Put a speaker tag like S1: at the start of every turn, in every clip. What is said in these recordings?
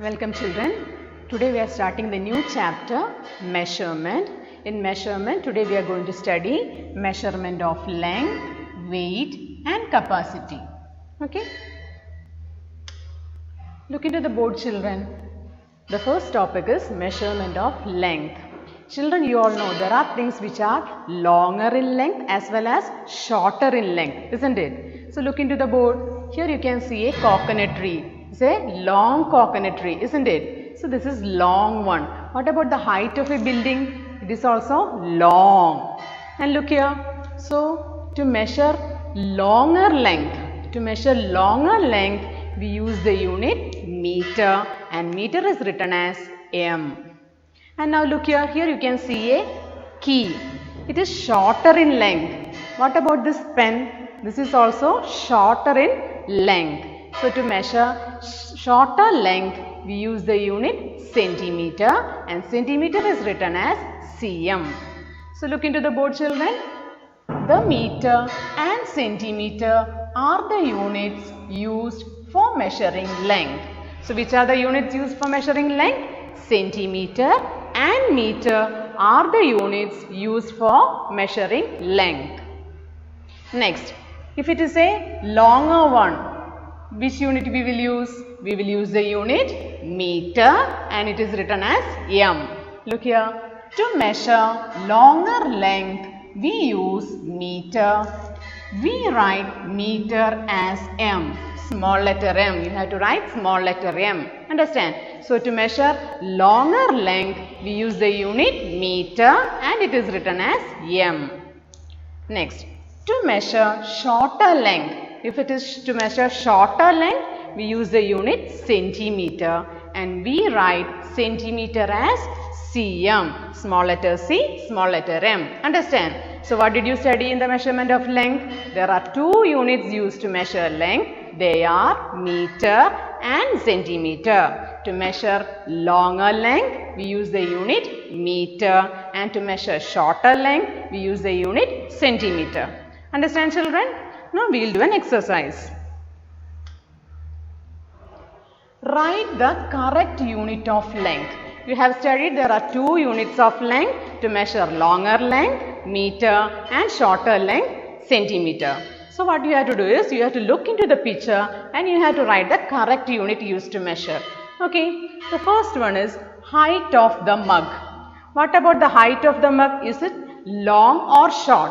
S1: Welcome children. Today we are starting the new chapter measurement. In measurement today we are going to study measurement of length, weight and capacity. Okay. Look into the board children. The first topic is measurement of length. Children, you all know there are things which are longer in length as well as shorter in length, isn't it? So look into the board. Here you can see a coconut tree. It's a long coconut tree, isn't it? So this is long one. What about the height of a building? It is also long. And look here. So to measure longer length, we use the unit meter, and meter is written as m. And now look here. Here you can see a key. It is shorter in length. What about this pen? This is also shorter in length. So to measure shorter length, we use the unit centimeter, and centimeter is written as cm. So look into the board children. The meter and centimeter are the units used for measuring length. So which are the units used for measuring length? Centimeter and meter are the units used for measuring length. Next, if it is a longer one, which unit we will use? We will use the unit meter, and it is written as m. Look here. To measure longer length, we use meter. We write meter as m. Small letter m. You have to write small letter m. Understand? So to measure longer length, we use the unit meter, and it is written as m. Next, to measure shorter length. If it is to measure shorter length, we use the unit centimeter, and we write centimeter as cm. Small letter c, small letter m. Understand? So what did you study in the measurement of length? There are two units used to measure length. They are meter and centimeter. To measure longer length, we use the unit meter, and to measure shorter length, we use the unit centimeter. Understand children? Now we will do an exercise. Write the correct unit of length. You have studied there are two units of length to measure longer length, meter, and shorter length, centimeter. So what you have to do is you have to look into the picture and you have to write the correct unit used to measure. Okay, the first one is height of the mug. What about the height of the mug? Is it long or short?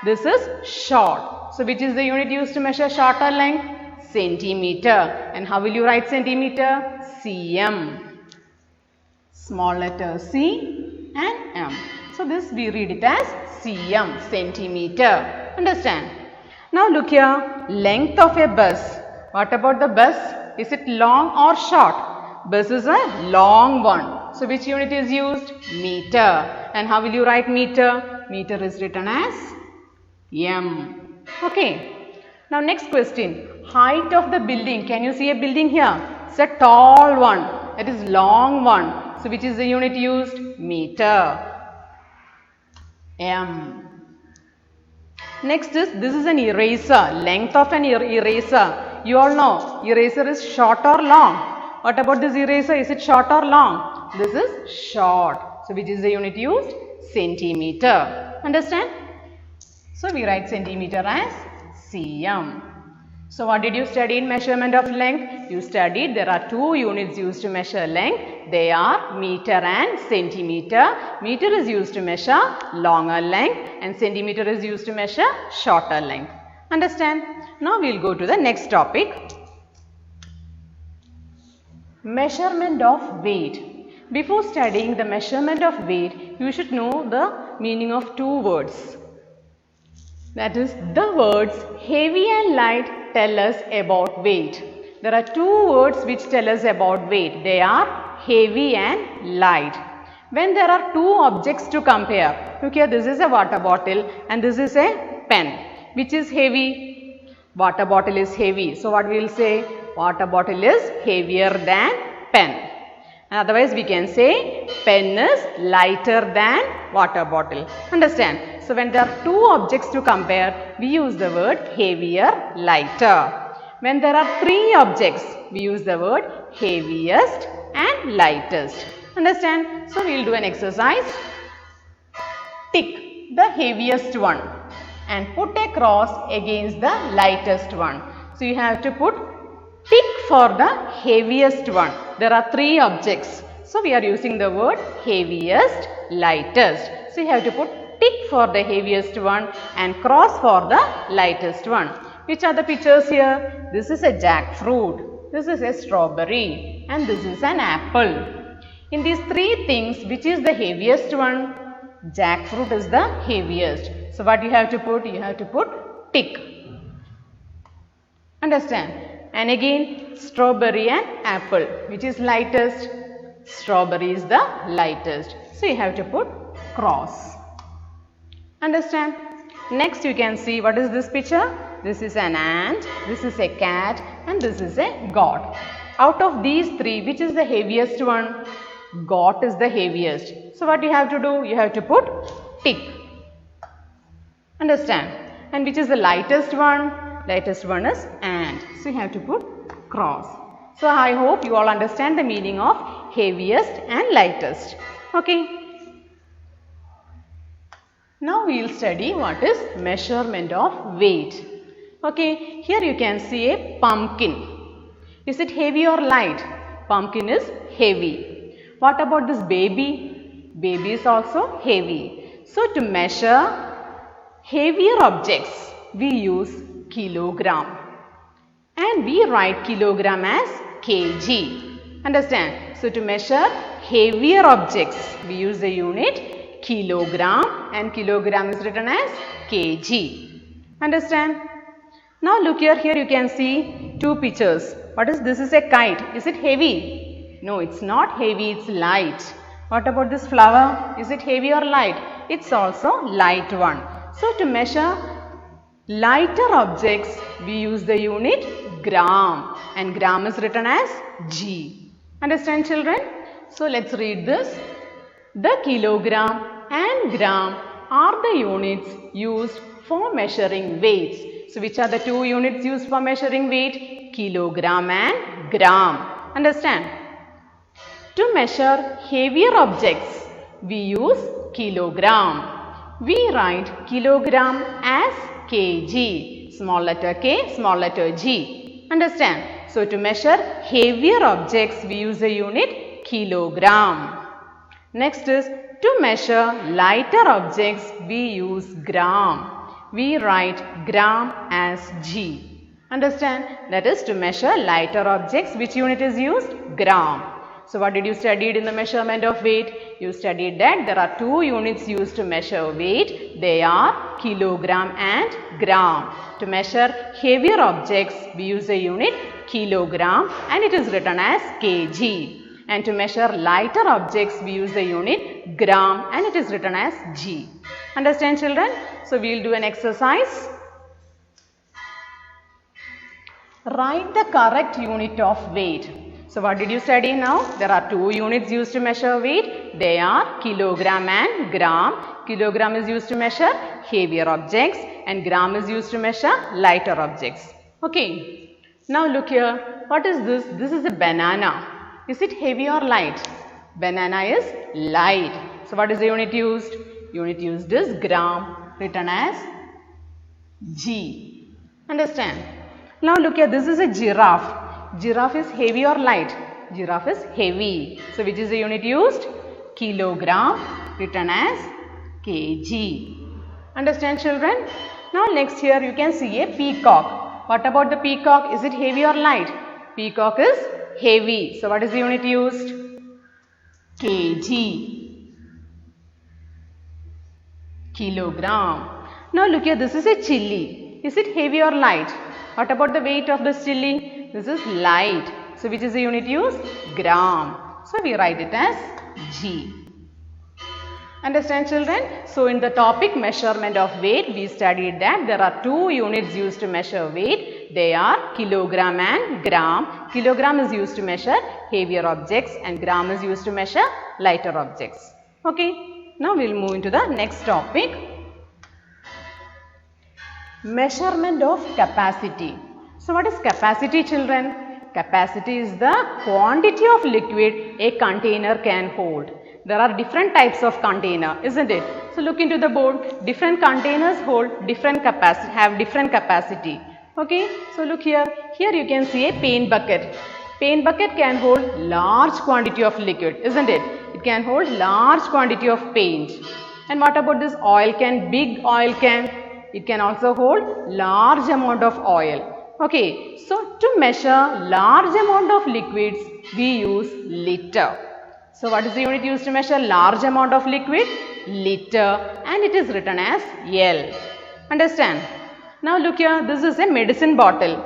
S1: This is short. So which is the unit used to measure shorter length? Centimeter. And how will you write centimeter? cm. Small letter c and m. So this we read it as cm, centimeter. Understand? Now look here. Length of a bus. What about the bus? Is it long or short? Bus is a long one. So which unit is used? Meter. And how will you write meter? Meter is written as m. Okay. Now next question. Height of the building. Can you see a building here? It's a tall one. That is long one. So which is the unit used? Meter. M. Next is, this is an eraser. Length of an eraser. You all know eraser is short or long. What about this eraser? Is it short or long? This is short. So which is the unit used? Centimeter. Understand? So we write centimeter as cm. So what did you study in measurement of length? You studied there are two units used to measure length. They are meter and centimeter. Meter is used to measure longer length, and centimeter is used to measure shorter length. Understand? Now we will go to the next topic. Measurement of weight. Before studying the measurement of weight, you should know the meaning of two words. That is, the words heavy and light tell us about weight. There are two words which tell us about weight. They are heavy and light. When there are two objects to compare, look here, this is a water bottle and this is a pen. Which is heavy? Water bottle is heavy. So what we will say? Water bottle is heavier than pen. Otherwise we can say pen is lighter than water bottle. Understand? So when there are two objects to compare, we use the word heavier, lighter. when there are three objects, we use the word heaviest and lightest. Understand? So, we will do an exercise. Tick the heaviest one and put a cross against the lightest one. So, you have to put tick for the heaviest one. There are three objects. So, we are using the word heaviest, lightest. So, you have to put tick for the heaviest one and cross for the lightest one. Which are the pictures here? This is a jackfruit, this is a strawberry, and this is an apple. In these three things, which is the heaviest one? Jackfruit is the heaviest. So, what you have to put? You have to put tick. Understand? And again, strawberry and apple. Which is lightest? Strawberry is the lightest. So, you have to put cross. Understand? Next, you can see what is this picture? This is an ant, this is a cat, and this is a goat. Out of these three, which is the heaviest one? Goat is the heaviest. So, what you have to do? You have to put tick. Understand? And which is the lightest one? Lightest one is ant. So, you have to put cross. So, I hope you all understand the meaning of heaviest and lightest. Okay. Now, we will study what is measurement of weight. Okay, here you can see a pumpkin. Is it heavy or light? Pumpkin is heavy. What about this baby? Baby is also heavy. So, to measure heavier objects, we use kilogram. And we write kilogram as kg. Understand? So, to measure heavier objects, we use the unit kilogram, and kilogram is written as kg. Understand? Now look here you can see two pictures. What is this? Is a kite. Is it heavy? No, it's not heavy, it's light. What about this flower? Is it heavy or light? It's also light one. So to measure lighter objects, we use the unit gram, and gram is written as G. Understand, children? So let's read this. The kilogram and gram are the units used for measuring weights. So, which are the two units used for measuring weight? Kilogram and gram. Understand? To measure heavier objects, we use kilogram. We write kilogram as kg. Small letter k, small letter g. Understand? So, to measure heavier objects, we use the unit kilogram. Next is to measure lighter objects, we use gram. We write gram as G. Understand? That is to measure lighter objects. Which unit is used? Gram. So, what did you study in the measurement of weight? You studied that there are two units used to measure weight. They are kilogram and gram. To measure heavier objects, we use the unit kilogram, and it is written as kg. And to measure lighter objects, we use the unit gram, and it is written as G. Understand, children? So, we will do an exercise. Write the correct unit of weight. So, what did you study now? There are two units used to measure weight. They are kilogram and gram. Kilogram is used to measure heavier objects, and gram is used to measure lighter objects. Okay. Now, look here. What is this? This is a banana. Is it heavy or light? Banana is light. So, what is the unit used? Unit used is gram, written as G. Understand? Now, look here. This is a giraffe. Giraffe is heavy or light? Giraffe is heavy. So, which is the unit used? Kilogram, written as kg. Understand, children? Now, next here you can see a peacock. What about the peacock? Is it heavy or light? Peacock is heavy. So, what is the unit used? Kg. Kilogram. Now, look here. This is a chilli. Is it heavy or light? What about the weight of this chilli? This is light. So, which is the unit used? Gram. So, we write it as G. Understand, children? So, in the topic measurement of weight, we studied that there are two units used to measure weight. They are kilogram and gram. Kilogram is used to measure heavier objects, and gram is used to measure lighter objects. Okay. Now, we will move into the next topic. Measurement of capacity. So what is capacity, children? Capacity is the quantity of liquid a container can hold. There are different types of container, isn't it? So look into the board. Different containers hold different capacity, have different capacity. Okay, so look here. Here you can see a paint bucket. Paint bucket can hold large quantity of liquid, isn't it? It can hold large quantity of paint. And what about this oil can? Big oil can. It can also hold large amount of oil. Okay, so to measure large amount of liquids, we use liter. So what is the unit used to measure large amount of liquid? Liter, and it is written as L. Understand? Now look here, this is a medicine bottle.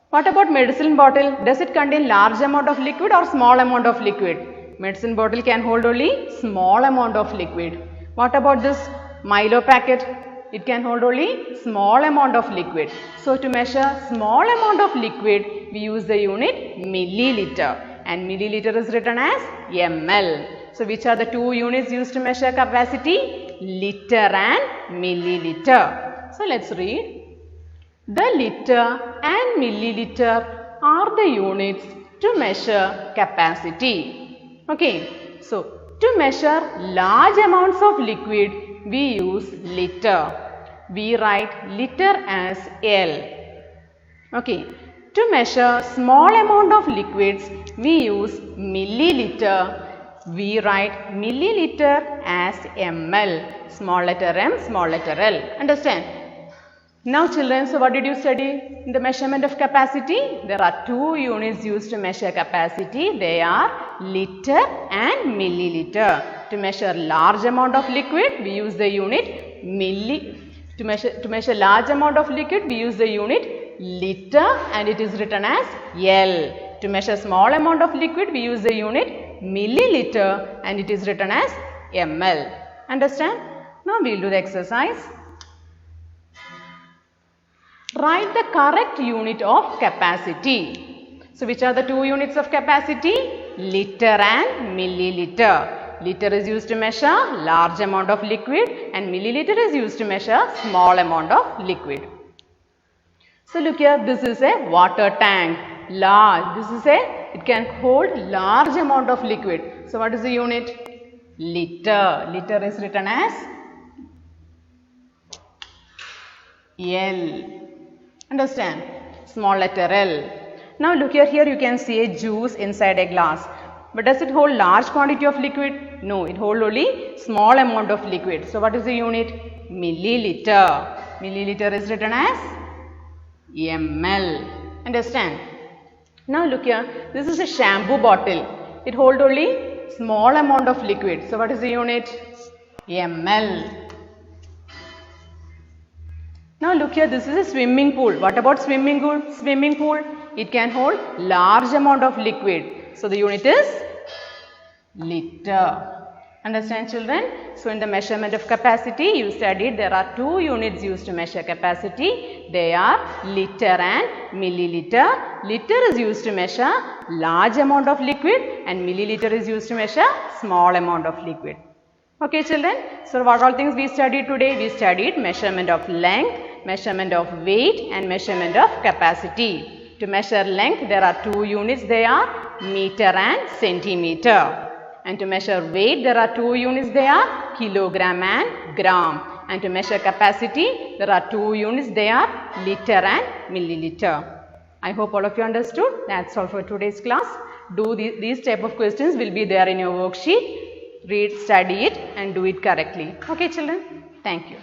S1: What about medicine bottle? Does it contain large amount of liquid or small amount of liquid? Medicine bottle can hold only small amount of liquid. What about this Milo packet? It can hold only small amount of liquid. So to measure small amount of liquid, we use the unit milliliter, and milliliter is written as ml. So which are the two units used to measure capacity? Liter and milliliter. So let's read. The liter and milliliter are the units to measure capacity. Okay, so to measure large amounts of liquid, we use liter. We write liter as L. Okay, to measure small amount of liquids, we use milliliter. We write milliliter as ml. Small letter m, small letter L. Understand? Now children, so what did you study in the measurement of capacity? There are two units used to measure capacity. They are liter and milliliter. To measure large amount of liquid, we use the unit milli. To measure large amount of liquid, we use the unit liter, and it is written as L. To measure small amount of liquid, we use the unit milliliter, and it is written as ml. Understand? Now we will do the exercise. Write the correct unit of capacity. So which are the two units of capacity? Liter and milliliter. Liter is used to measure large amount of liquid, and milliliter is used to measure small amount of liquid. So look here, this is a water tank. Large. It can hold large amount of liquid. So what is the unit? Liter. Liter is written as L. Understand? Small letter L. Now look here, you can see a juice inside a glass. But does it hold large quantity of liquid? No, it holds only small amount of liquid. So what is the unit? Milliliter. Milliliter is written as ml. Understand? Now look here, this is a shampoo bottle. It holds only small amount of liquid. So what is the unit? ml. Now look here, this is a swimming pool. What about swimming pool? Swimming pool, it can hold large amount of liquid. So the unit is liter. Understand children? So in the measurement of capacity, you studied there are two units used to measure capacity. They are liter and milliliter. Liter is used to measure large amount of liquid, and milliliter is used to measure small amount of liquid. Okay children, so what all things we studied today? We studied measurement of length, measurement of weight, and measurement of capacity. To measure length, there are two units. They are meter and centimeter. And to measure weight, there are two units. They are kilogram and gram. And to measure capacity, there are two units. They are liter and milliliter. I hope all of you understood. That's all for today's class. These type of questions will be there in your worksheet. Read, study it, and do it correctly. Okay children? Thank you.